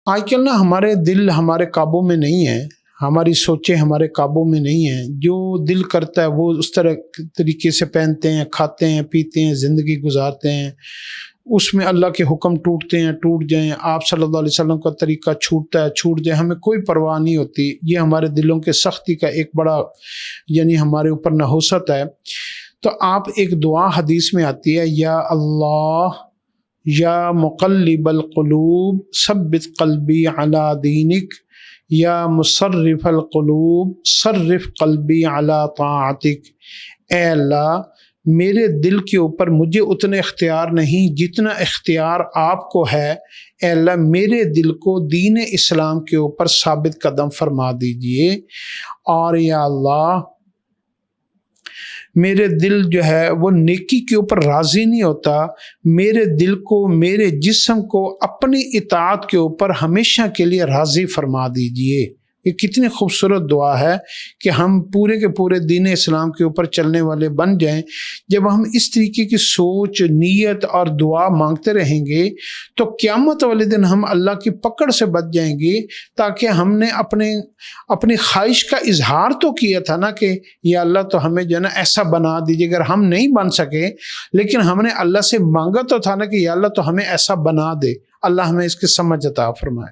آج کل نا ہمارے دل ہمارے قابو میں نہیں ہیں، ہماری سوچیں ہمارے قابو میں نہیں ہیں۔ جو دل کرتا ہے وہ اس طریقے سے پہنتے ہیں، کھاتے ہیں، پیتے ہیں، زندگی گزارتے ہیں۔ اس میں اللہ کے حکم ٹوٹتے ہیں، ٹوٹ جائیں، آپ صلی اللہ علیہ وسلم کا طریقہ چھوٹتا ہے، چھوٹ جائے، ہمیں کوئی پرواہ نہیں ہوتی۔ یہ ہمارے دلوں کے سختی کا ایک بڑا ہمارے اوپر نحوست ہے۔ تو آپ ایک دعا حدیث میں آتی ہے، یا اللہ یا مقلب القلوب ثبت قلبی علی دینک، یا مصرف القلوب صرف قلبی علی طاعتک۔ اے اللہ، میرے دل کے اوپر مجھے اتنے اختیار نہیں جتنا اختیار آپ کو ہے۔ اے اللہ، میرے دل کو دین اسلام کے اوپر ثابت قدم فرما دیجئے۔ اور یا اللہ، میرے دل جو ہے وہ نیکی کے اوپر راضی نہیں ہوتا، میرے دل کو، میرے جسم کو اپنی اطاعت کے اوپر ہمیشہ کے لیے راضی فرما دیجئے۔ یہ کتنی خوبصورت دعا ہے کہ ہم پورے کے پورے دین اسلام کے اوپر چلنے والے بن جائیں۔ جب ہم اس طریقے کی سوچ، نیت اور دعا مانگتے رہیں گے تو قیامت والے دن ہم اللہ کی پکڑ سے بچ جائیں گے، تاکہ ہم نے اپنی خواہش کا اظہار تو کیا تھا نا کہ یا اللہ تو ہمیں جو ہے نا ایسا بنا دیجیے۔ اگر ہم نہیں بن سکے لیکن ہم نے اللہ سے مانگا تو تھا نا کہ یا اللہ تو ہمیں ایسا بنا دے۔ اللہ ہمیں اس کی سمجھ عطا فرمائے۔